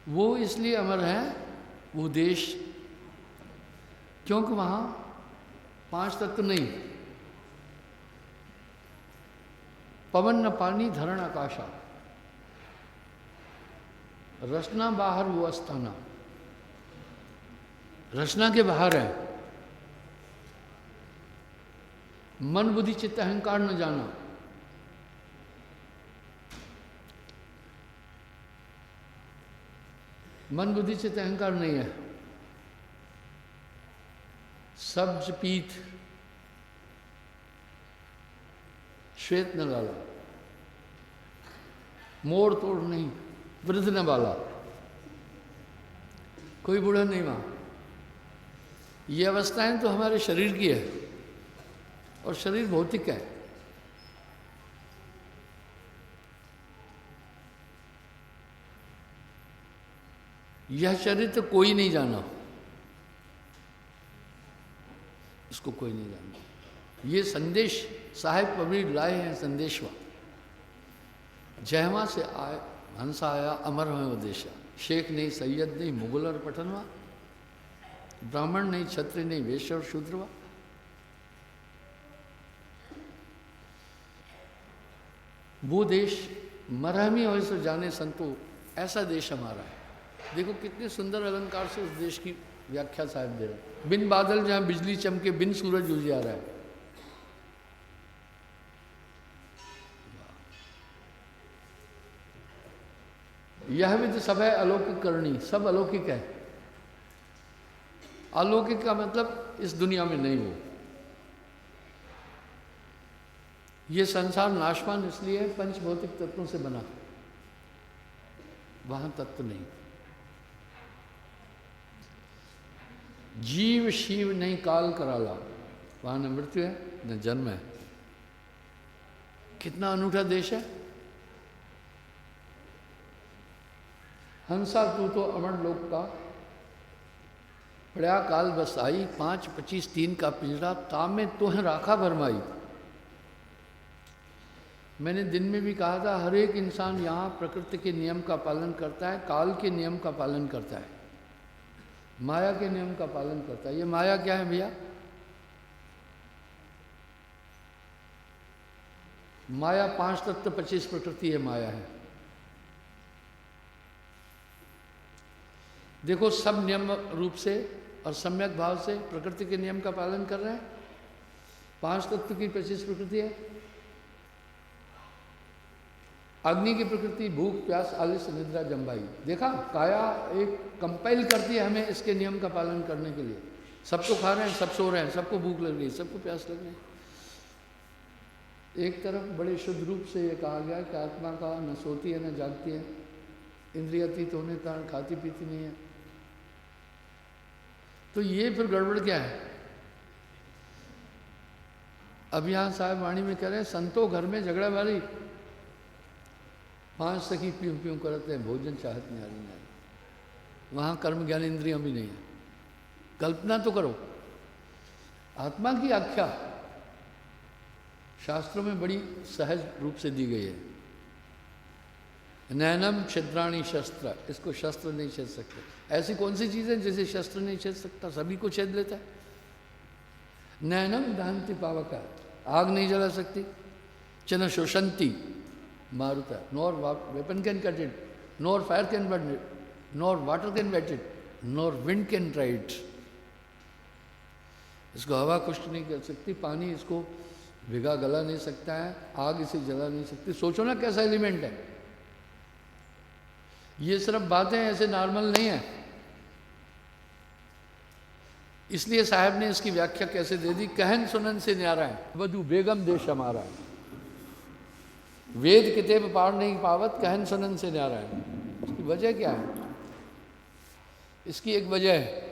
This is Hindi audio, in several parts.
वो इसलिए अमर है वो देश क्योंकि वहाँ 5 तत्व नहीं, पवन न पानी धरण आकाशा, रचना बाहर वो अस्थाना। रचना के बाहर है, मन बुद्धि चित्त अहंकार न जाना। मन बुद्धि चित्त अहंकार नहीं है। सब्ज पीत श्वेत न लाला, मोड़ तोड़ नहीं, वृद्ध न बाला, कोई बूढ़ा नहीं वहां। ये अवस्थाएं तो हमारे शरीर की है और शरीर भौतिक है। यह शरीर तो कोई नहीं जाना, इसको कोई नहीं जाना। ये संदेश साहिब कबीर लाए हैं, संदेशवा। जहमा से आए हंसा आया अमर में उद्देश्य। शेख नहीं, सैयद नहीं, मुगल और पठनवा, ब्राह्मण नहीं, क्षत्रिय नहीं, वैश्य और शूद्रवा। वो देश मरहमी हो सो जाने संतो, ऐसा देश हमारा है। देखो कितने सुंदर अलंकार से उस देश की व्याख्या साहब दे रहे। बिन बादल जहां बिजली चमके, बिन सूरज उजियारा है। यह भी तो सब है अलौकिक करनी, सब अलौकिक है। अलौकिक का मतलब इस दुनिया में नहीं हो। ये संसार नाशवान इसलिए है, पंच भौतिक तत्वों से बना, वहां तत्व नहीं। जीव शिव नहीं काल कराला, वहां न मृत्यु है न जन्म है। कितना अनूठा देश है। हंसा तू तो अमर लोक का, पड़ा काल बस आई, 5 25 3 का पिंजरा, तामे तुह राखा भरमाई। मैंने दिन में भी कहा था, हर एक इंसान यहाँ प्रकृति के नियम का पालन करता है, काल के नियम का पालन करता है, माया के नियम का पालन करता है। ये माया क्या है भैया? माया 5 तत्व 25 प्रकृति है, माया है। देखो सब नियम रूप से और सम्यक भाव से प्रकृति के नियम का पालन कर रहे हैं। 5 तत्व की 25 प्रकृति है। अग्नि की प्रकृति भूख प्यास आलस्य निद्रा जम्बाई। देखा, काया एक कंपेल करती है हमें इसके नियम का पालन करने के लिए। सब तो खा रहे हैं, सब सो रहे हैं, सबको भूख लग रही है, सबको प्यास लग रही है। एक तरफ बड़े शुद्ध रूप से ये कहा गया कि आत्मा का न सोती है न जागती है, इंद्रियातीत होने के कारण खाती पीती नहीं है। तो ये फिर गड़बड़ क्या है? अब यहाँ साहब वाणी में कह रहे हैं, संतो घर में झगड़ा बारी, 5 सखी प्यूं प्यूं करते हैं, भोजन चाहत न्यारी न्यारी। वहाँ कर्म ज्ञान इंद्रियां भी नहीं है। कल्पना तो करो, आत्मा की आख्या शास्त्रों में बड़ी सहज रूप से दी गई है। नैनम छिद्राणी शस्त्र, इसको शस्त्र नहीं छेद सकते। ऐसी कौन सी चीज़ है जिसे शस्त्र नहीं छेद सकता? सभी को छेद लेता है। नैनम दहंती पावका, आग नहीं जला सकती। चन शोषंती मारुता, nor weapon can cut it, nor fire can burn it, nor water can wet it, nor wind can dry it. इसको हवा खुश्क नहीं कर सकती, पानी इसको भिगा गला नहीं सकता है, आग इसे जला नहीं सकती। सोचो ना कैसा एलिमेंट है। ये सिर्फ बातें ऐसे नॉर्मल नहीं है। इसलिए साहब ने इसकी व्याख्या कैसे दे दी, कहन सुनन से न्यारा है, वधु बेगम देश हमारा है। वेद किताब पार नहीं पावत, कहन सुनन से न्यारा है। इसकी वजह क्या है? इसकी एक वजह है,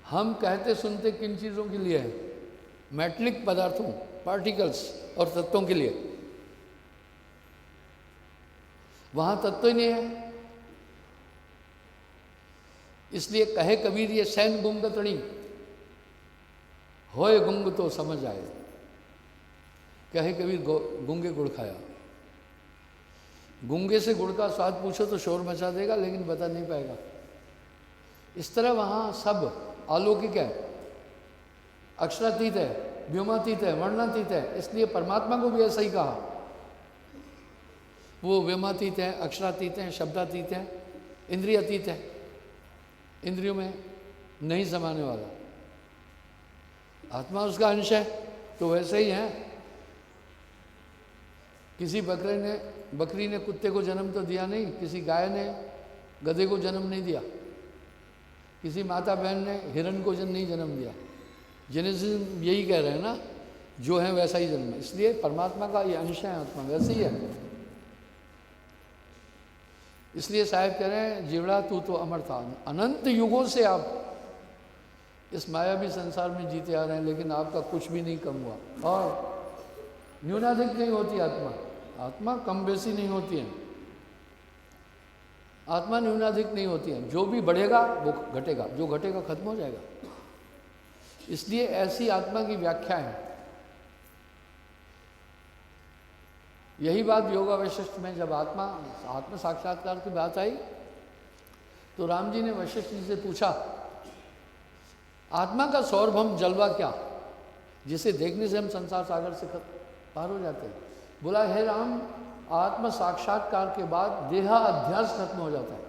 हम कहते सुनते किन चीज़ों के लिए है? मैटलिक पदार्थों, पार्टिकल्स और तत्वों के लिए। वहां तत्व ही नहीं है। इसलिए कहे कबीर, ये सैन गुंग तड़ी होए गुंग तो समझ आए। कहे कबीर, गुंगे गुड़ खाया। गूंगे से गुड़ का स्वाद पूछो तो शोर मचा देगा, लेकिन बता नहीं पाएगा। इस तरह वहाँ सब अलौकिक है, अक्षरातीत है, व्योमातीत है, वर्णातीत है। इसलिए परमात्मा को भी ऐसा ही कहा, वो व्योमातीत है, अक्षरातीत है, शब्दातीत है, इंद्रियातीत है, इंद्रियों में नहीं समाने वाला। आत्मा उसका अंश है, तो वैसे ही है। किसी बकरी ने कुत्ते को जन्म तो दिया नहीं, किसी गाय ने गधे को जन्म नहीं दिया, किसी माता बहन ने हिरण को नहीं जन्म दिया। जेनेसिस यही कह रहे हैं ना, जो है वैसा ही जन्म है। इसलिए परमात्मा का ये अंश है, आत्मा वैसे ही है। इसलिए साहब कह रहे हैं, जीवड़ा तू तो अमर था, अनंत युगों से आप इस मायावी संसार में जीते आ रहे हैं, लेकिन आपका कुछ भी नहीं कम हुआ। और न्यूनाधिक नहीं होती आत्मा, आत्मा कम बेसी नहीं होती है, आत्मा न्यूनाधिक नहीं होती है। जो भी बढ़ेगा वो घटेगा, जो घटेगा खत्म हो जाएगा। इसलिए ऐसी आत्मा की व्याख्या है। यही बात योगा वशिष्ठ में जब आत्म साक्षात्कार की बात आई, तो राम जी ने वशिष्ठ जी से पूछा, आत्मा का सौरभम जलवा क्या, जिसे देखने से हम संसार सागर से पार हो जाते हैं। बोला, हे राम, आत्म साक्षात्कार के बाद देहाध्यास खत्म हो जाता है।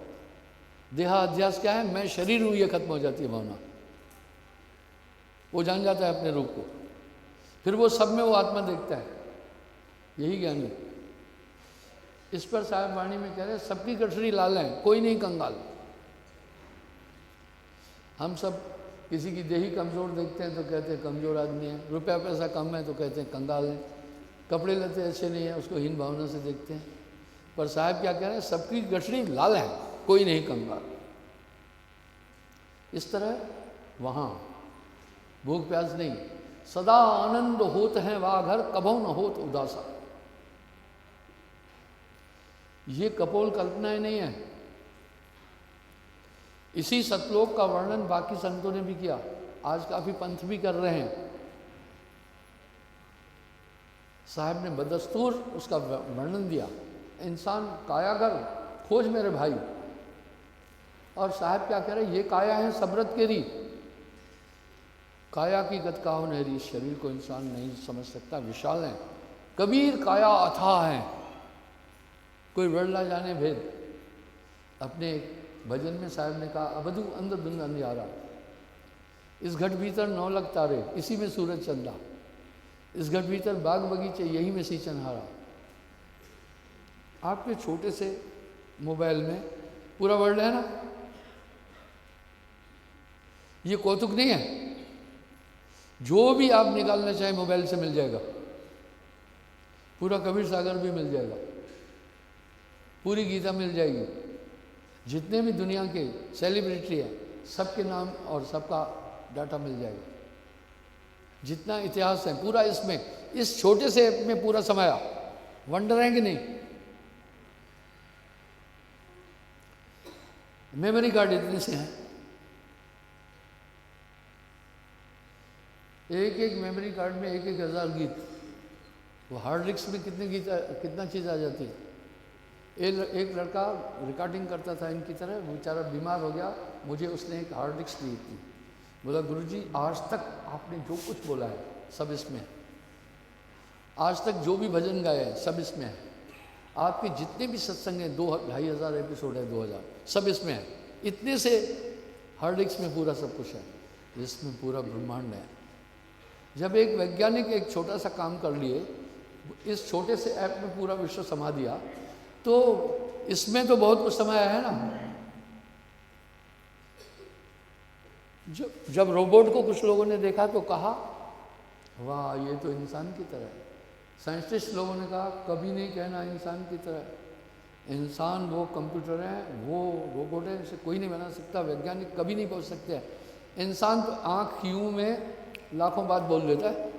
देहाध्यास क्या है? मैं शरीर हूं, ये खत्म हो जाती है भावना। वो जान जाता है अपने रूप को, फिर वो सब में वो आत्मा देखता है। यही ज्ञान है। इस पर साहब वाणी में कह रहे हैं, सबकी गठरी लाल है, कोई नहीं कंगाल। हम सब किसी की देही कमज़ोर देखते हैं तो कहते हैं कमज़ोर आदमी है, रुपया पैसा कम है तो कहते हैं कंगाल है, कपड़े लत्ते अच्छे नहीं है उसको हीन भावना से देखते हैं। पर साहब क्या कह रहे हैं, सबकी गठरी लाल है, कोई नहीं कंगाल। इस तरह वहाँ भूख प्यास नहीं, सदा आनंद होत है वा घर, कभो न होत उदासा। ये कपोल कल्पनाएं नहीं है। इसी सतलोक का वर्णन बाकी संतों ने भी किया, आज काफी पंथ भी कर रहे हैं। साहब ने बदस्तूर उसका वर्णन दिया, इंसान कायागर खोज मेरे भाई। और साहब क्या कह रहे हैं, ये काया है सबरत केरी, काया की गत काहो नहरी। शरीर को इंसान नहीं समझ सकता, विशाल है। कबीर काया अथाह है, कोई वर्णला जाने भेद। अपने भजन में साहब ने कहा, अबधु अंध धुंध अंधियारा, इस घट भीतर 9 लाख तारे, इसी में सूरज चंदा, इस घट भीतर बाग बगीचे, यही में सींचनहारा। आपके छोटे से मोबाइल में पूरा वर्ल्ड है ना। ये कौतुक नहीं है, जो भी आप निकालना चाहे मोबाइल से मिल जाएगा। पूरा कबीर सागर भी मिल जाएगा, पूरी गीता मिल जाएगी, जितने भी दुनिया के सेलिब्रिटी हैं सबके नाम और सबका डाटा मिल जाएगा। जितना इतिहास है पूरा इसमें, इस छोटे से ऐप में पूरा समाया। वंडर है कि नहीं? मेमोरी कार्ड इतने से हैं, एक एक मेमोरी कार्ड में 1-1 हज़ार गीत। वो हार्ड डिस्क में कितने गीत, कितना चीज़ आ जाती है। एक लड़का रिकॉर्डिंग करता था इनकी तरह, बेचारा बीमार हो गया, मुझे उसने एक हार्ड डिस्क दी थी। बोला, गुरुजी आज तक आपने जो कुछ बोला है सब इसमें है, आज तक जो भी भजन गाए हैं सब इसमें है, आपके जितने भी सत्संग हैं 2-2.5 हज़ार एपिसोड है, 2000 सब इसमें है। इतने से हार्ड डिस्क में पूरा सब कुछ है, इसमें पूरा ब्रह्मांड है। जब एक वैज्ञानिक एक छोटा सा काम कर लिए, इस छोटे से ऐप में पूरा विश्व समा दिया, तो इसमें तो बहुत कुछ समाया है ना। जब रोबोट को कुछ लोगों ने देखा तो कहा, वाह ये तो इंसान की तरह है। साइंटिस्ट लोगों ने कहा, कभी नहीं कहना इंसान की तरह, इंसान वो कंप्यूटर है, वो रोबोट है, इसे कोई नहीं बना सकता, वैज्ञानिक कभी नहीं पहुंच सकते हैं। इंसान तो आँख यूं में लाखों बात बोल लेता है।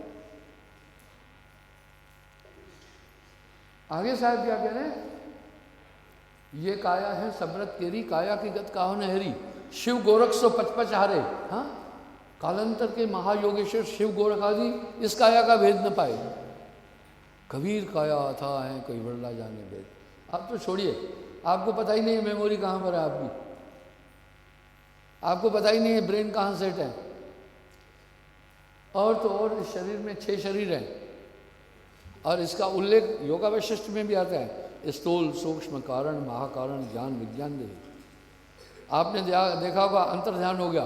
आगे साहब क्या कह रहे हैं, ये काया है सबरत केरी, काया की गत काहो नहरी, शिव गोरख सो पचपच हारे। हाँ, कालांतर के महायोगेश्वर शिव गोरख आदि इस काया का भेद न पाए। कबीर काया था है, कोई वर्णा जाने भेद। आप तो छोड़िए, आपको पता ही नहीं है मेमोरी कहाँ पर है आपकी, आपको पता ही नहीं है ब्रेन कहाँ सेट है। और तो और इस शरीर में 6 शरीर हैं, और इसका उल्लेख योगा वशिष्ठ में भी आता है, स्थूल, सूक्ष्म, कारण, महाकारण, ज्ञान, विज्ञान देही। आपने देखा होगा अंतर ध्यान हो गया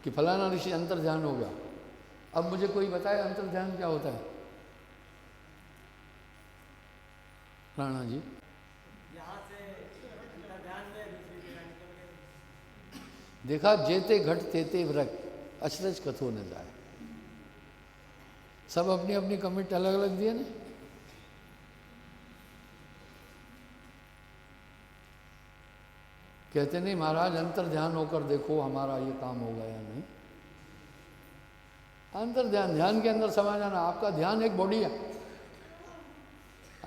कि फलाना ऋषि अंतर ध्यान हो गया। अब मुझे कोई बताए अंतर ध्यान क्या होता है? राणा जी, देखा, जेते घट तेते व्रत, अचरज कथो न जाए। सब अपनी अपनी कमिट अलग अलग दिए ना। कहते नहीं महाराज अंतर ध्यान होकर देखो हमारा ये काम होगा या नहीं। अंतर ध्यान, ध्यान के अंदर समा जाना। आपका ध्यान एक बॉडी है,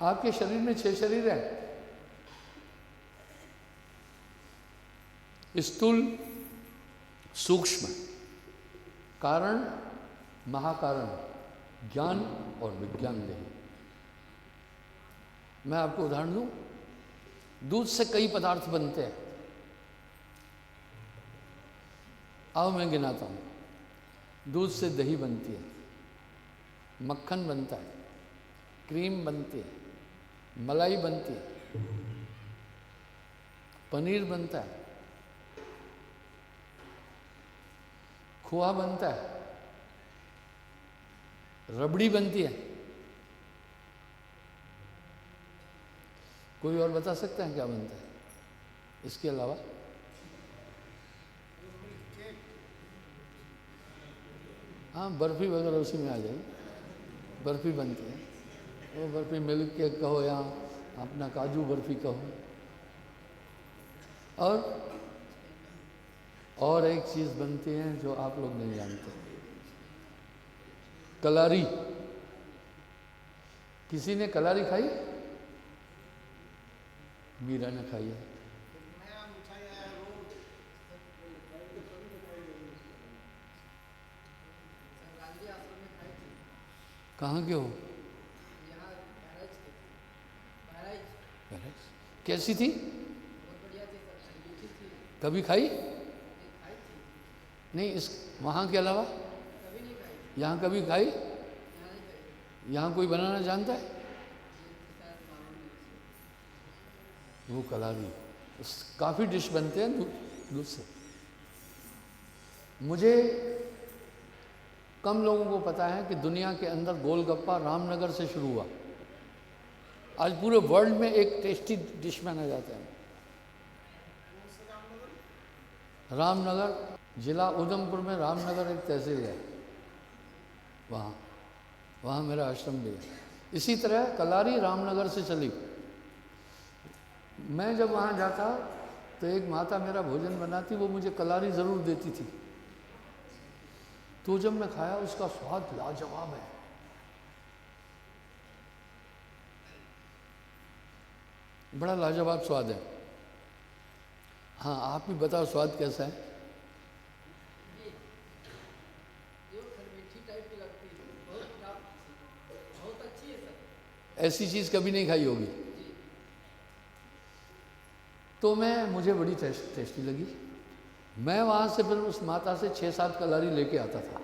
आपके शरीर में 6 शरीर है, स्थूल, सूक्ष्म, कारण, महाकारण, ज्ञान और विज्ञान देही। मैं आपको उदाहरण दूं, दूध से कई पदार्थ बनते हैं। आओ मैं गिनाता हूं। दूध से दही बनती है, मक्खन बनता है, क्रीम बनती है, मलाई बनती है, पनीर बनता है, खोआ बनता है, रबड़ी बनती है। कोई और बता सकता है क्या बनता है इसके अलावा? हाँ, बर्फी वगैरह उसी में आ जाएगी। बर्फी बनती है, वो बर्फी मिल्क केक कहो या अपना काजू बर्फी कहो। और एक चीज़ बनती है जो आप लोग नहीं जानते, कलारी। किसी ने कलारी खाई? मीरा ने खाई है। कहाँ के हो? कैसी थी? कभी खाई? नहीं, इस वहाँ के अलावा यहाँ कभी खाई? यहाँ कोई बनाना जानता है? वो कलारी, काफ़ी डिश बनते हैं दूध से। मुझे कम लोगों को पता है कि दुनिया के अंदर गोलगप्पा रामनगर से शुरू हुआ। आज पूरे वर्ल्ड में एक टेस्टी डिश माना जाता है। रामनगर, जिला उधमपुर में रामनगर एक तहसील है, वहाँ मेरा आश्रम भी है। इसी तरह कलारी रामनगर से चली। मैं जब वहाँ जाता तो एक माता मेरा भोजन बनाती, वो मुझे कलारी ज़रूर देती थी। तो जब मैं खाया उसका स्वाद लाजवाब है। बड़ा लाजवाब स्वाद है। हाँ, आप भी बताओ स्वाद कैसा है? ऐसी चीज़ कभी नहीं खाई होगी। तो मुझे बड़ी टेस्टी लगी। मैं वहाँ से फिर उस माता से 6-7 कलारी लेके आता था।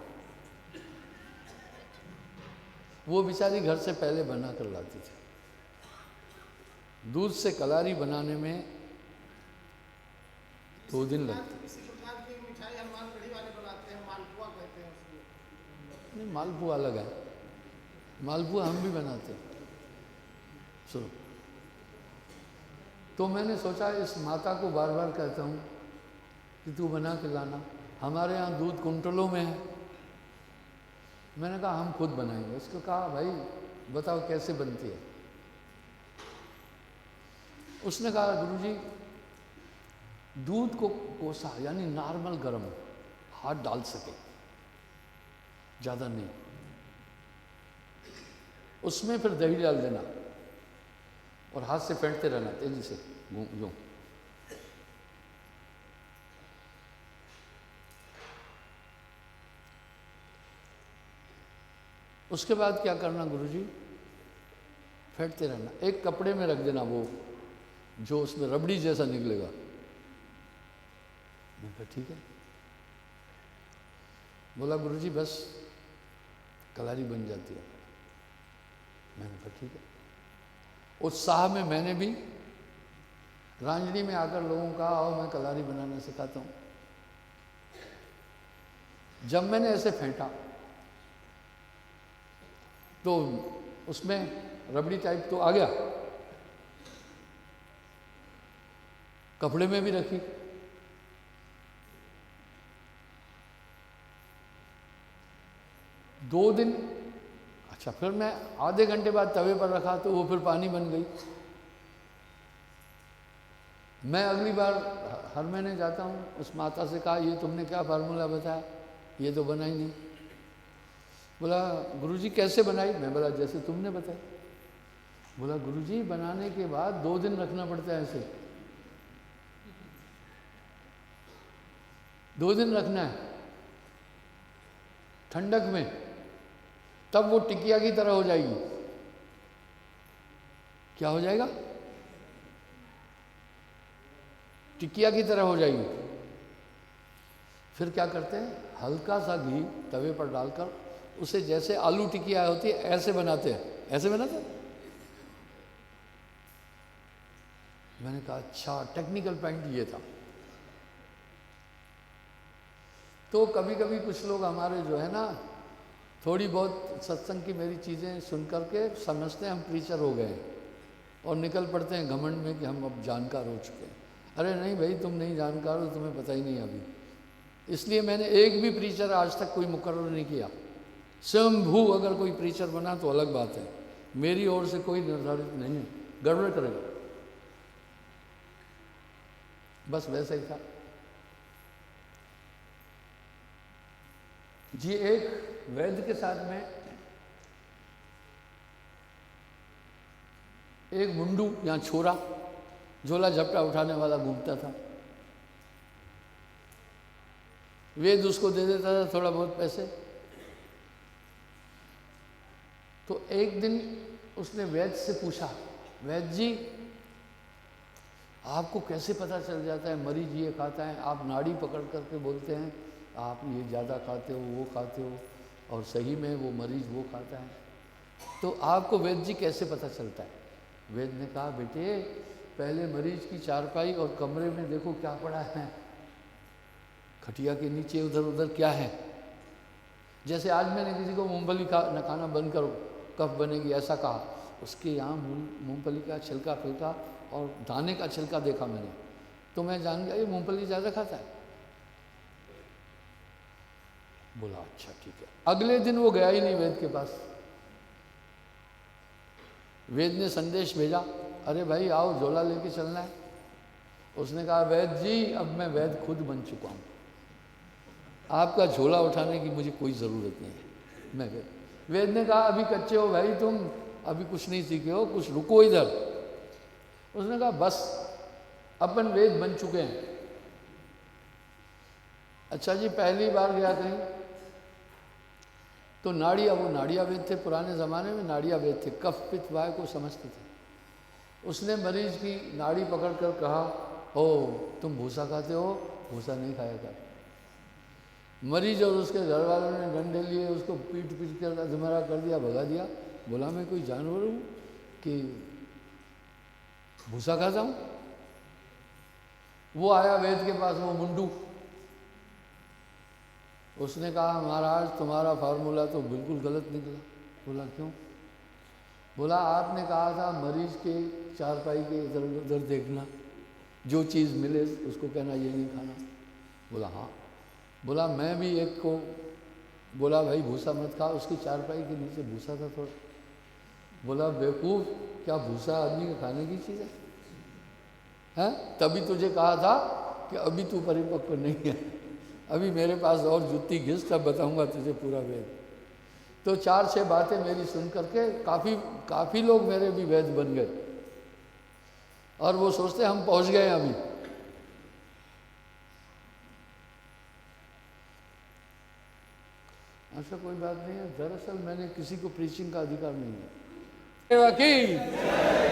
वो बेचारी घर से पहले बना कर लाती थी। दूध से कलारी बनाने में 2 दिन लगते। नहीं, मालपुआ अलग है, मालपुआ हम भी बनाते हैं। सुनो, तो मैंने सोचा इस माता को बार बार कहता हूँ कि तू बना के लाना। हमारे यहाँ दूध कुंटलों में है। मैंने कहा हम खुद बनाएंगे। उसको कहा भाई बताओ कैसे बनती है। उसने कहा गुरुजी दूध को कोसा, यानी नॉर्मल गर्म, हाथ डाल सके, ज़्यादा नहीं। उसमें फिर दही डाल देना और हाथ से फेंटते रहना तेजी से, यूं। उसके बाद क्या करना गुरुजी? फेंटते रहना, एक कपड़े में रख देना वो जो उसमें रबड़ी जैसा निकलेगा। मैंने कहा ठीक है। बोला गुरुजी बस कलारी बन जाती है। मैंने कहा ठीक है। उत्साह में मैंने भी रांझनी में आकर लोगों का आओ मैं कलारी बनाना सिखाता हूँ। जब मैंने ऐसे फेंटा तो उसमें रबड़ी टाइप तो आ गया, कपड़े में भी रखी। दो दिन, अच्छा फिर मैं आधे घंटे बाद तवे पर रखा तो वो फिर पानी बन गई। मैं अगली बार हर महीने जाता हूँ, उस माता से कहा ये तुमने क्या फार्मूला बताया, ये तो बना ही नहीं। बोला गुरुजी कैसे बनाई? मैं बोला जैसे तुमने बताया। बोला गुरुजी बनाने के बाद 2 दिन रखना पड़ता है, ऐसे 2 दिन रखना है ठंडक में, तब वो टिकिया की तरह हो जाएगी। क्या हो जाएगा? टिकिया की तरह हो जाएगी। फिर क्या करते हैं, हल्का सा घी तवे पर डालकर उसे जैसे आलू टिकिया होती है ऐसे बनाते हैं, ऐसे बनाते हैं। मैंने कहा अच्छा, टेक्निकल पॉइंट ये था। तो कभी कभी कुछ लोग हमारे जो है ना, थोड़ी बहुत सत्संग की मेरी चीज़ें सुन करके समझते हैं हम प्रीचर हो गए और निकल पड़ते हैं घमंड में कि हम अब जानकार हो चुके हैं। अरे नहीं भाई, तुम नहीं जानकार हो, तुम्हें पता ही नहीं अभी। इसलिए मैंने एक भी प्रीचर आज तक कोई मुकर्रर नहीं किया। स्वयंभू अगर कोई प्रीचर बना तो अलग बात है, मेरी ओर से कोई निर्धारित नहीं है, गड़बड़ करेगा। बस वैसा ही था जी। एक वैद्य के साथ में एक मुंडू या छोरा झोला झपटा उठाने वाला घूमता था। वेद उसको दे देता था थोड़ा बहुत पैसे। तो एक दिन उसने वैद्य से पूछा, वैद्य जी आपको कैसे पता चल जाता है मरीज ये खाता है? आप नाड़ी पकड़ करके बोलते हैं आप ये ज़्यादा खाते हो, वो खाते हो, और सही में वो मरीज वो खाता है, तो आपको वैद्य जी कैसे पता चलता है? वैद्य ने कहा बेटे पहले मरीज की चारपाई और कमरे में देखो क्या पड़ा है, खटिया के नीचे उधर उधर क्या है। जैसे आज मैंने किसी को मूंगफली न खाना बंद करो कफ बनेगी ऐसा कहा, उसके यहाँ मूंगफली का छिलका फिलका और दाने का छिलका देखा मैंने, तो मैं जान गया ये मूंगफली ज़्यादा खाता है। बोला अच्छा ठीक है। अगले दिन वो गया ही नहीं वैद्य के पास। वैद्य ने संदेश भेजा, अरे भाई आओ झोला लेके चलना है। उसने कहा वैद्य जी अब मैं वैद्य खुद बन चुका हूँ, आपका झोला उठाने की मुझे कोई ज़रूरत नहीं है, मैं वैद्य। वैद्य ने कहा अभी कच्चे हो भाई तुम, अभी कुछ नहीं सीखे हो, कुछ रुको इधर। उसने कहा बस अपन वैद्य बन चुके हैं। अच्छा जी, पहली बार गया कहीं तो नाड़िया, वो नाड़िया वैद्य थे पुराने ज़माने में, नाड़िया वैद्य थे, कफ पित्त वाय को समझते थे। उसने मरीज की नाड़ी पकड़ कर कहा ओ तुम भूसा खाते हो, भूसा नहीं खाया कर। मरीज और उसके घर वालों ने डंडे लिए उसको पीट पीट कर अधमरा कर दिया, भगा दिया। बोला मैं कोई जानवर हूँ कि भूसा खाता हूँ? वो आया वैद्य के पास, वो मुंडू। उसने कहा महाराज तुम्हारा फार्मूला तो बिल्कुल गलत निकला। बोला क्यों? बोला आपने कहा था मरीज के चारपाई के इधर उधर देखना, जो चीज़ मिले उसको कहना ये नहीं खाना। बोला हाँ। बोला मैं भी एक को बोला भाई भूसा मत खा, उसकी चारपाई के नीचे भूसा था थोड़ा। बोला बेवकूफ़, क्या भूसा आदमी के खाने की चीज़ है? हैं? तभी तुझे कहा था कि अभी तू परिपक्व नहीं है, अभी मेरे पास और जुत्ती घिस, तब बताऊंगा तुझे पूरा वेद। तो 4-6 बातें मेरी सुन करके काफ़ी लोग मेरे भी वैद्य बन गए, और वो सोचते हम पहुंच गए अभी। ऐसा कोई बात नहीं है। दरअसल मैंने किसी को प्रीचिंग का अधिकार नहीं है, की